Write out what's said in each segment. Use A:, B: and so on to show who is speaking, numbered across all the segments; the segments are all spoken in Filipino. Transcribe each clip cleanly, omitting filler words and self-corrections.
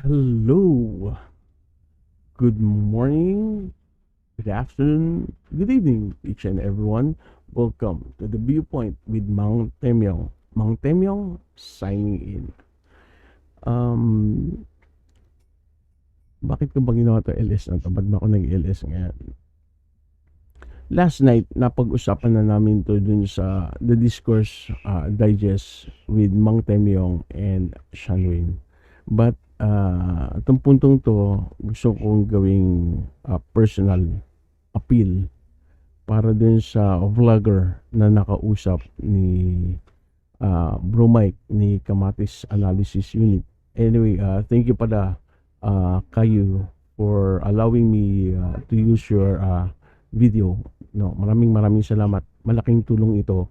A: Hello. Good morning, good afternoon, good evening, each and everyone. Welcome to the Viewpoint with Mang Temyong. Mang Temyong signing in. Um, Bakit ko ba ginawa to LS na to? Ba't ba ako nag-LS ngayon? Last night, napag-usapan na namin to dun sa The Discourse Digest with Mang Temyong and Shanwin. But itong puntong to, gusto kong gawing personal appeal para dun sa vlogger na nakausap ni Bro Mike ni Kamatis Analysis Unit. Anyway, thank you pala kayo for allowing me to use your video. No, maraming salamat. Malaking tulong ito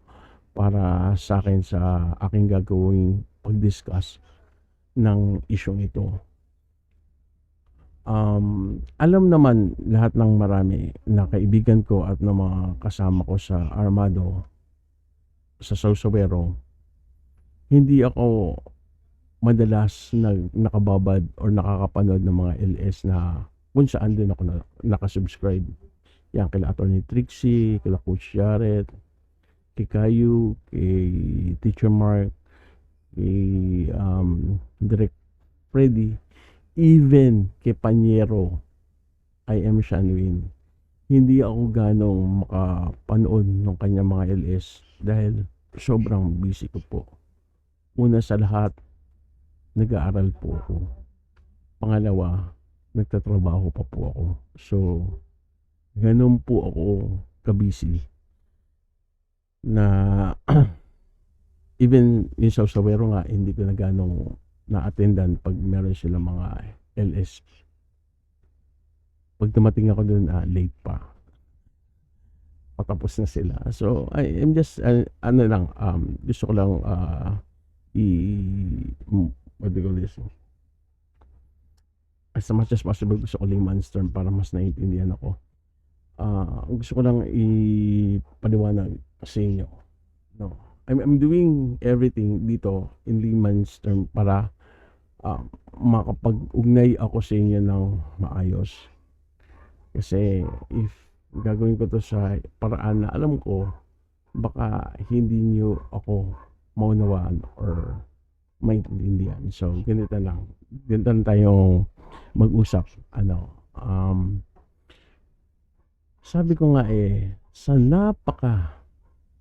A: para sa akin sa aking gagawing pag-discuss ng isyong ito. Alam naman lahat ng marami na kaibigan ko at ng mga kasama ko sa Armado, sa Sausawero, hindi ako madalas nakababad or nakakapanood ng mga LS na kung saan din ako nakasubscribe. Yan, kila Attorney Trixie, kila Coach Jared, kay Caillou, kay Teacher Mark, kay Direct Freddy, even kay Panyero, I am Shanwin. Hindi ako ganong makapanood ng kanyang mga LS dahil sobrang busy ko po. Una sa lahat, nag-aaral po ako. Pangalawa, nagtatrabaho pa po ako. So, ganon po ako kabisi na even yung Sausawero nga, hindi ko na ganong na-attendan pag meron sila mga LS. Pag dumating ako dun, late pa. Patapos na sila. So, I'm just, gusto ko lang, what do you call this? As much as possible, gusto ko layman's term para mas naiintindihan ako. Gusto ko lang ipaliwanag sa inyo. No. I'm doing everything dito in layman's term para makapag-ugnay ako sa inyo ng maayos. Kasi if gagawin ko to sa paraan na alam ko, baka hindi nyo ako maunawaan or maintindihan. So, ganito lang. Ganito lang tayong mag-usap. Sabi ko nga sa napaka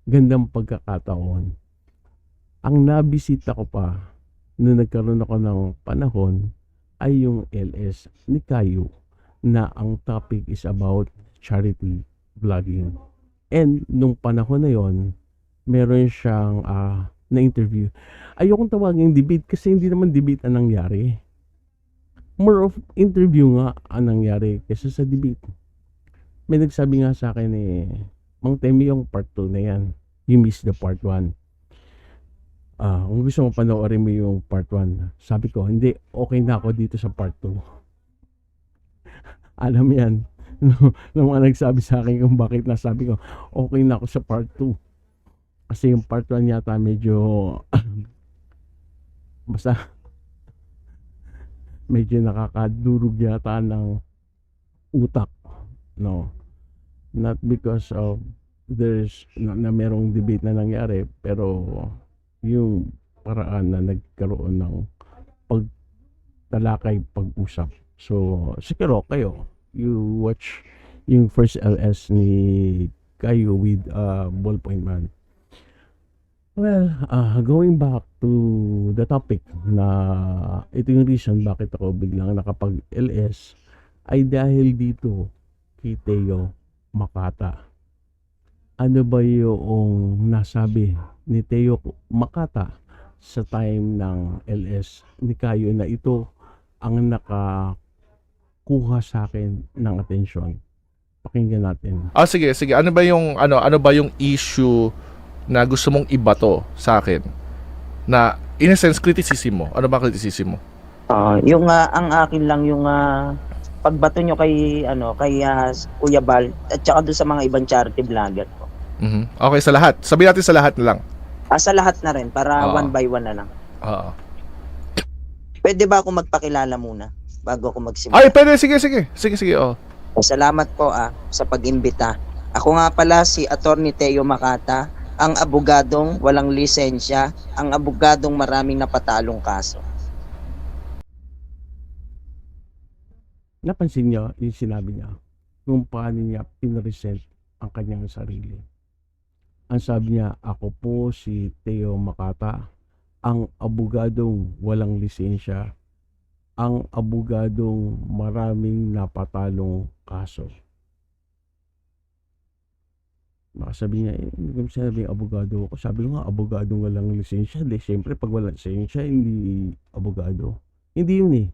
A: gandang pagkakataon, ang nabisita ko pa nung nagkaroon ako ng panahon ay yung LS ni Caillou na ang topic is about charity vlogging. And nung panahon na yon, meron siyang na-interview. Ayokong tawagin debate kasi hindi naman debate ang nangyari. More of interview nga ang nangyari kaysa sa debate. May nagsabi nga sa akin Mang Temi, yung part 2 na yan. You missed the part 1. Kung gusto mo panoorin mo yung part 1, sabi ko, hindi, okay na ako dito sa part 2. Alam yan. Nung mga nagsabi sa akin kung bakit nasabi ko, okay na ako sa part 2. Kasi yung part 1 yata medyo, basta, medyo nakakadurog yata ng utak. No, not because of there's na merong debate na nangyari, pero yung paraan na nagkaroon ng pagtalakay, pag-usap. So, siguro kayo, you watch yung first LS ni Caillou with Ballpoint Man. Well, going back to the topic na ito yung reason bakit ako biglang nakapag-LS ay dahil dito kay Teo Makata. Ano ba yung nasabi ni Teo Makata sa time ng LS ni Caillou na ito ang nakakuha sa akin ng atensyon? Pakinggan natin.
B: Sige. Ano ba yung issue na gusto mong ibato sa akin? Na in a sense criticism mo. Ano ba criticism mo?
C: Yung ang akin lang yung pagbato nyo kay Kuya Bal at saka doon sa mga ibang charity vlogger po.
B: Okay, sa lahat. Sabihin natin sa lahat na lang.
C: Sa lahat na rin para one by one na lang. Pwede ba ako magpakilala muna bago ako magsimula?
B: Ay, pwede. Sige, sige. Sige, sige. Oh.
C: Salamat po sa pag-imbita. Ako nga pala si Attorney Teo Makata, ang abogadong walang lisensya, ang abogadong maraming napatalong kaso.
A: Napansin niyo yung sinabi niya kung paano niya pinresent ang kanyang sarili. Ang sabi niya, ako po si Teo Makata, ang abogadong walang lisensya, ang abogadong maraming napatalong kaso. Baka sabi niya, hindi ko sinabing abogado ako. Sabi ko nga, abogadong walang lisensya. Di, siyempre, pag walang lisensya, hindi abogado. Hindi yun eh.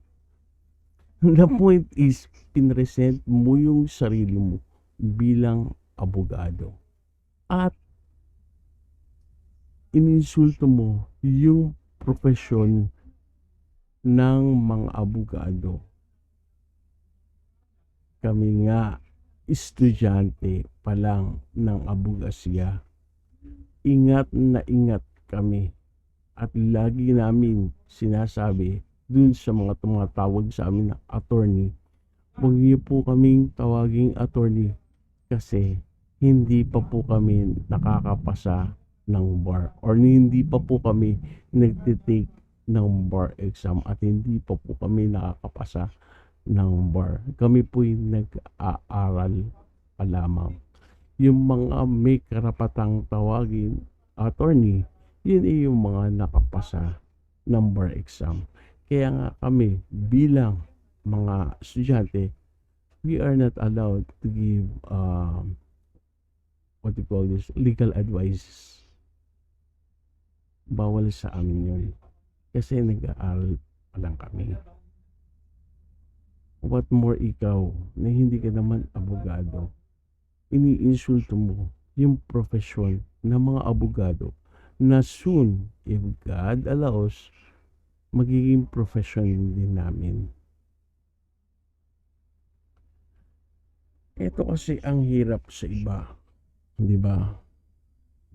A: The point is, pinresent mo yung sarili mo bilang abogado. At ininsulto mo yung profesyon ng mga abogado. Kami nga, estudyante pa lang ng abogasya. Ingat na ingat kami. At lagi namin sinasabi dun sa mga tumatawag sa amin na attorney, huwag niyo po kaming tawaging attorney kasi hindi pa po kami nakakapasa ng bar or hindi pa po kami nagtitake ng bar exam at hindi pa po kami nakakapasa ng bar. Kami po'y nag-aaral pa lamang. Yung mga may karapatang tawagin attorney, yun ay yung mga nakapasa ng bar exam. Kaya nga kami bilang mga estudyante, we are not allowed to give what you call this, legal advice. Bawal sa amin yun. Kasi nag-aaral pa lang kami. What more ikaw na hindi ka naman abogado, iniinsulto mo yung profesyon ng mga abogado na soon, if God allows, magiging profession din namin. Ito kasi ang hirap sa iba, di ba?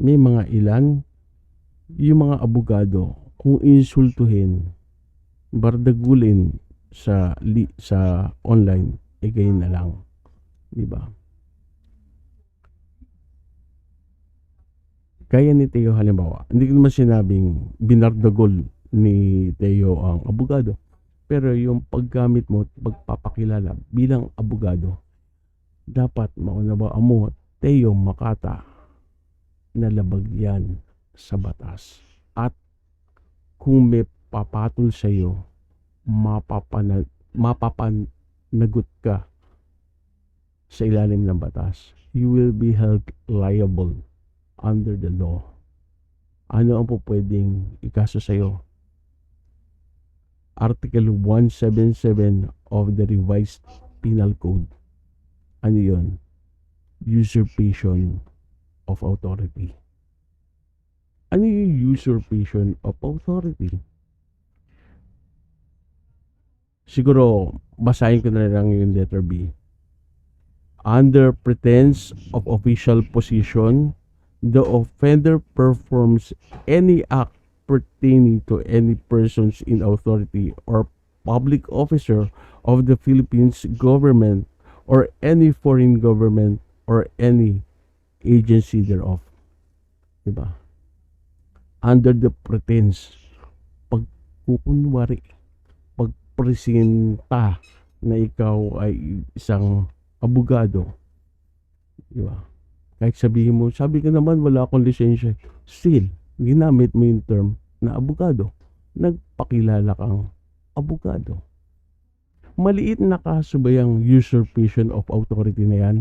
A: May mga ilan, yung mga abogado, kung insultuhin, bardagulin sa online, ganyan na lang, di ba? Kaya ni Teo halimbawa, hindi ko naman sinabing binardagol ni Teo ang abogado, pero yung paggamit mo, pagpapakilala bilang abogado, dapat maunawaan mo, Teo Makata, na labag yan sa batas. At kung may papatol sa iyo, mapapanagot ka sa ilalim ng batas. You will be held liable under the law. Ano ang po pwedeng ikaso sa iyo? Article 177 of the Revised Penal Code. Ano yun? Usurpation of authority. Ano yung usurpation of authority? Siguro, basahin ko na lang yung letter B. Under pretense of official position, the offender performs any act pertaining to any persons in authority or public officer of the Philippines government or any foreign government or any agency thereof. Diba? Under the pretense, pagkukunwari, pagpresenta na ikaw ay isang abogado, diba? Kahit sabihin mo, sabi ka naman wala akong lisensya, still, ginamit mo yung term na abogado. Nagpakilala kang abogado. Maliit na kaso ba yung usurpation of authority na yan?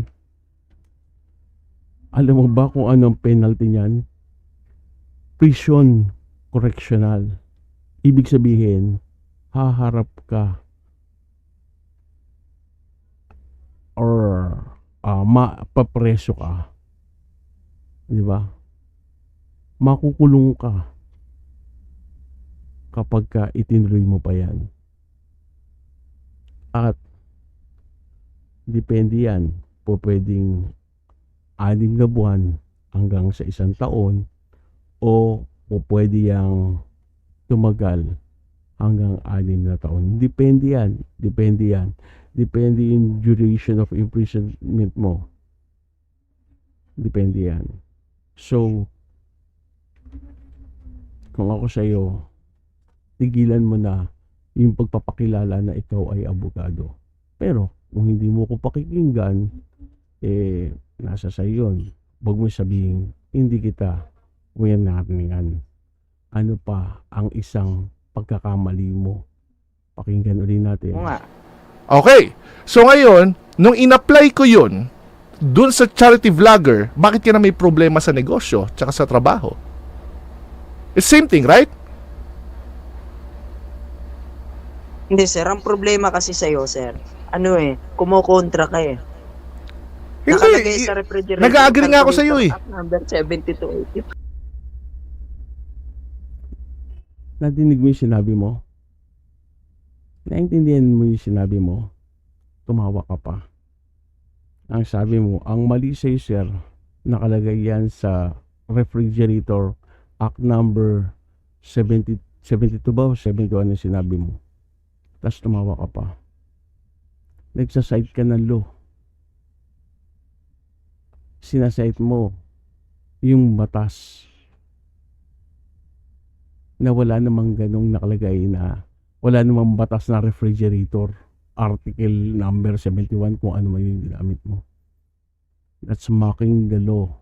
A: Alam mo ba kung anong penalty niyan? Prison correctional. Ibig sabihin, haharap ka or mapapreso ka. Di ba? Makukulong ka kapag ka itinuloy mo pa yan. At depende yan. Po pwedeng 6 na buwan hanggang sa 1 taon o pwede yang tumagal hanggang 6 na taon. Depende yan. Depende yan. Depende yung duration of imprisonment mo. Depende yan. So, kung ako sa'yo, tigilan mo na yung pagpapakilala na ikaw ay abogado. Pero, kung hindi mo ko pakikinggan, nasa sa'yo yun. Huwag mo sabihin, hindi kita winarningan. Ano pa ang isang pagkakamali mo? Pakinggan ulit natin.
C: Oo nga.
B: Okay. So ngayon, nung in-apply ko yun, dun sa charity vlogger, bakit ka na may problema sa negosyo tsaka sa trabaho? It's same thing, right?
C: Hindi sir, ang problema kasi sa'yo sir, kumukontra ka eh. Nakalagay sa refrigerator.
B: Nag-agree nga ako sa iyo eh.
C: Act number 7280.
A: Nadinig mo yung sinabi mo? Naintindihan mo yung sinabi mo? Tumawa ka pa. Ang sabi mo, ang mali sa'yo sir, nakalagay yan sa refrigerator act number 72 ba o 71 yung sinabi mo. Tapos tumawa ka pa. Nagsasite ka ng law. Sinasite mo yung batas na wala namang ganong nakalagay na wala namang batas na refrigerator article number 71 kung ano man yung ginamit mo. That's mocking the law.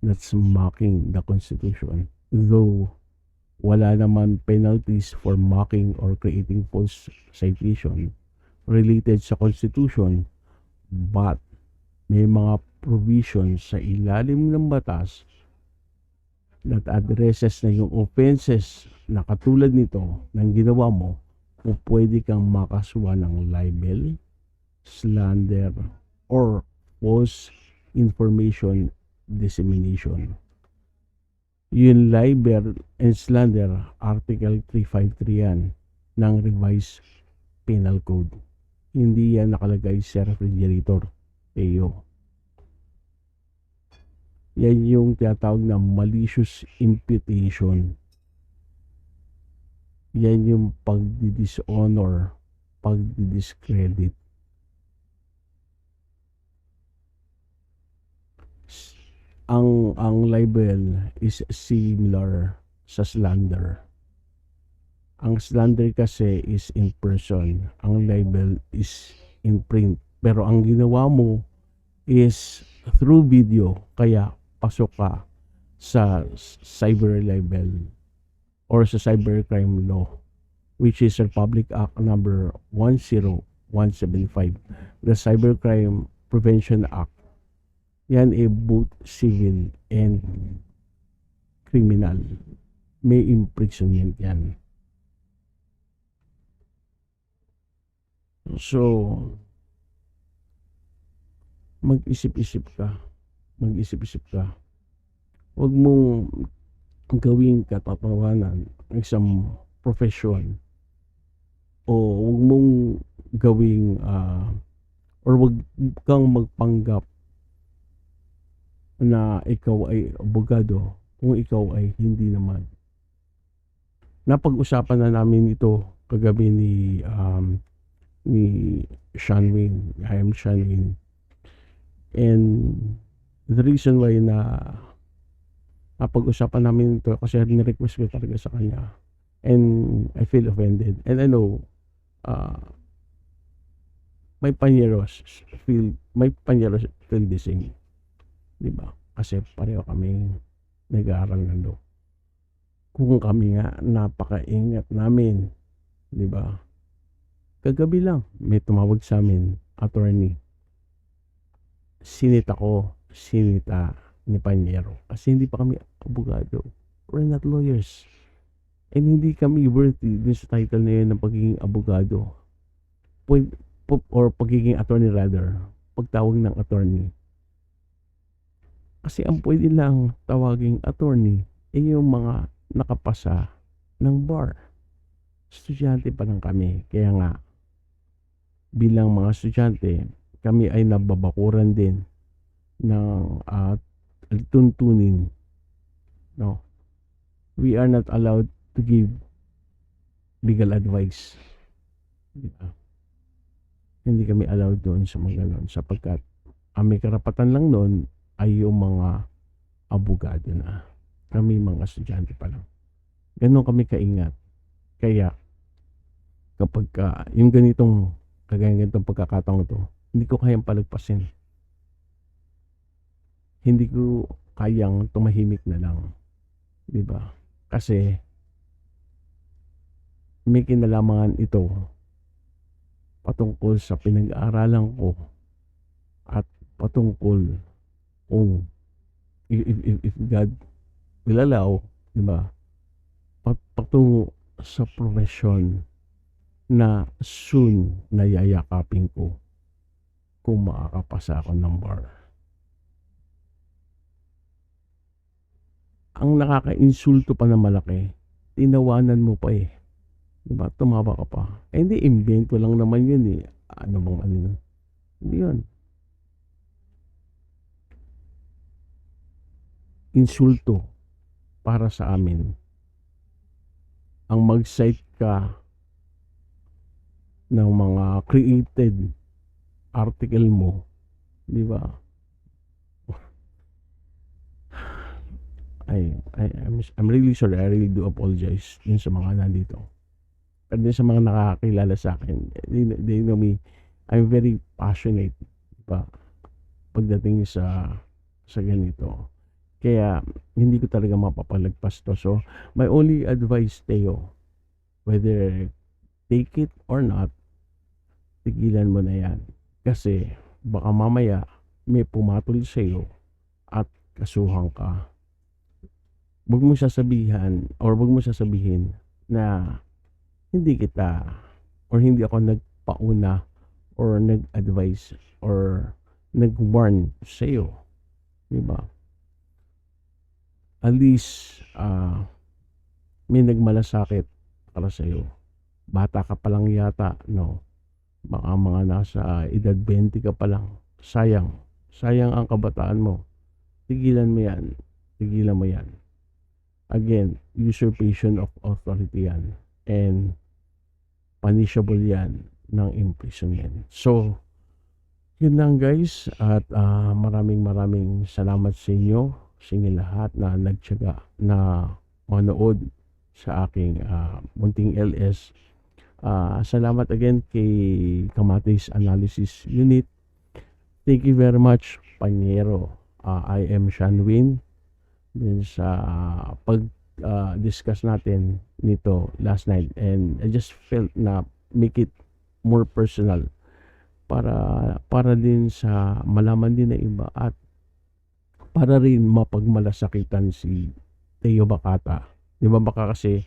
A: That's mocking the Constitution. Though wala naman penalties for mocking or creating false citation related sa Constitution, but may mga provisions sa ilalim ng batas that addresses na yung offenses na katulad nito ng ginawa mo, o pwede kang makasuhan ng libel, slander, or false information dissemination. Yung libel and slander, Article 353 yan ng Revised Penal Code. Hindi yan nakalagay sa refrigerator. Yan yung tinatawag na malicious imputation. Yan yung pagdi-dishonor, pagdi-discredit. Ang libel is similar sa slander. Ang slander kasi is in person. Ang libel is in print. Pero ang ginawa mo is through video, kaya pasok ka sa cyber libel or sa cybercrime law, which is Republic Act number 10175, the Cybercrime Prevention Act. Yan both civil and criminal. May imprisonment yan. So, mag-isip-isip ka. Mag-isip-isip ka. Huwag mong gawing katatawanan ng isang profession, o huwag mong gawing or huwag kang magpanggap na ikaw ay abogado kung ikaw ay hindi naman. Napag-usapan na namin ito kagabi ni Sean Wayne. I am Sean Wayne. And the reason why na napag-usapan namin ito kasi ni-request ko talaga sa kanya, and I feel offended, and I know my panyeros feel the same, di ba? Kasi pareho kami nag-aaral ng law. Kung kami nga napakaingat namin, di ba? Kagabi lang may tumawag sa amin, attorney. Sinita ni Panyero kasi hindi pa kami abogado. We're not lawyers. And hindi kami worthy dun sa title na yun ng pagiging abogado. Or pagiging attorney rather. Pagtawag ng attorney. Kasi ang pwede lang tawaging attorney ay yung mga nakapasa ng bar. Estudyante pa lang kami. Kaya nga, bilang mga estudyante, kami ay nababakuran din ng tuntunin. No. We are not allowed to give legal advice. Di ba? Hindi kami allowed doon sa mga ganun sapagkat ang may karapatan lang noon ay yung mga abogado na. Kami mga estudyante pa lang. Ganon kami kaingat. Kaya kapag yung ganitong pagkakataon to, hindi ko kayang palagpasin. Hindi ko kayang tumahimik na lang. Di ba? Kasi may kinalaman ito patungkol sa pinag-aaralan ko at patungkol kung if God will allow, di ba? Patungo sa profession na soon na yayakapin ko kung makakapasa ako ng bar. Ang nakaka-insulto pa na malaki, tinawanan mo pa eh. Diba? Tumawa ka pa. Eh, hindi, invento lang naman yun eh. Ano bang ano yun? Hindi yun. Insulto para sa amin. Ang mag-cite ka ng mga created article mo, di ba? I'm really sorry. I really do apologize din sa mga nandito. Pero din sa mga nakakilala sa akin, they know me. I'm very passionate, di ba? Pagdating sa ganito. Kaya hindi ko talaga mapapalagpas to. So, my only advice, Teo, whether take it or not, tigilan mo na yan. Kasi baka mamaya may pumatol sa iyo at kasuhan ka. Huwag mo sasabihin na hindi kita or hindi ako nagpauna or nag-advise or nag-warn sa iyo. Diba? At least may nagmalasakit para sa iyo. Bata ka pa lang yata, no? Baka mga nasa edad 20 ka pa lang. Sayang ang kabataan mo. Tigilan mo yan. Again, usurpation of authority yan. And punishable yan ng imprisonment. So, yun lang guys. At maraming salamat sa inyo. Sa inyo lahat na nagtiyaga na manood sa aking munting LS. Salamat again kay Kamatis Analysis Unit. Thank you very much, Panyero. I am Shanwin. Din sa pag-discuss natin nito last night, and I just felt na make it more personal para din sa malaman din ng iba at para rin mapagmalasakitan si Teo Bakata. Di ba baka kasi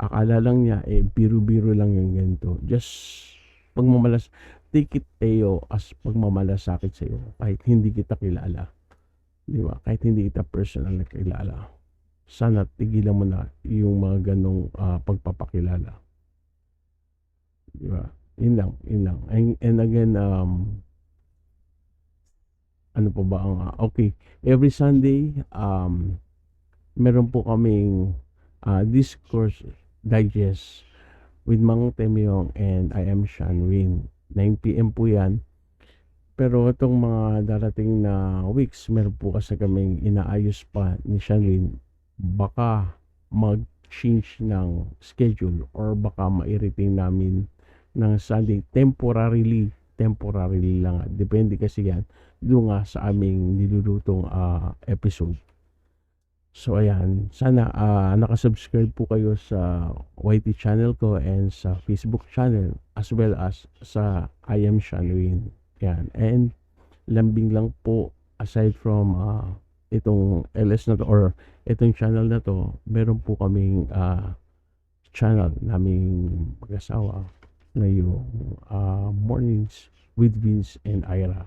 A: akala lang niya biro-biro lang yung ganito. Just take it, Teo, as pagmamalasakit sa iyo kahit hindi kita kilala. Di ba? Kahit hindi kita personal na kilala. Sana tigilan mo na yung mga ganong pagpapakilala. Di ba? Yun lang. And again, ano pa ba ang okay, every Sunday meron po kaming discourse digest with Mang Temyong and I am Shanwin. 9 PM po yan. Pero itong mga darating na weeks, meron po kasi kaming inaayos pa ni Shanwin. Baka mag-change ng schedule or baka ma-irritate namin ng Sunday temporarily lang. Depende kasi yan doon nga sa aming nilulutong episode. So ayan, sana nakasubscribe po kayo sa YT channel ko and sa Facebook channel as well as sa I am Shanwin. Yan. And lambing lang po, aside from itong LS na to or itong channel na to, meron po kaming channel naming mag-asawa na yung Mornings with Vince and Ira.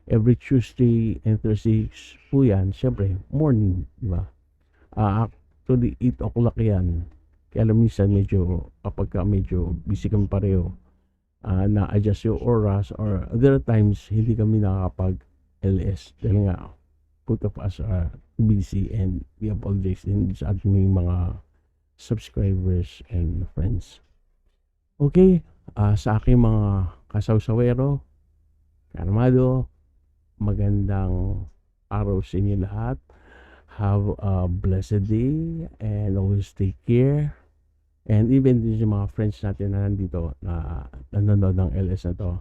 A: Every Tuesday and Thursday po yan, syempre morning, di ba? Actually 8 o'clock yan. Kaya alam minsan kapag medyo busy kami pareho, na-adjust yung oras or other times hindi kami nakakapag LS dahil nga both of us are busy, and we apologize din sa ating mga subscribers and friends. Okay, sa aking mga kasawsawero, Armado, magandang araw sa inyo lahat. Have a blessed day and always take care. And even din yung mga friends natin na nandito na nanonood ng LS na to.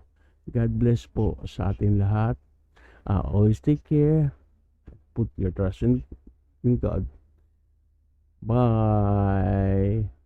A: God bless po sa atin lahat. Always take care. Put your trust in God. Bye.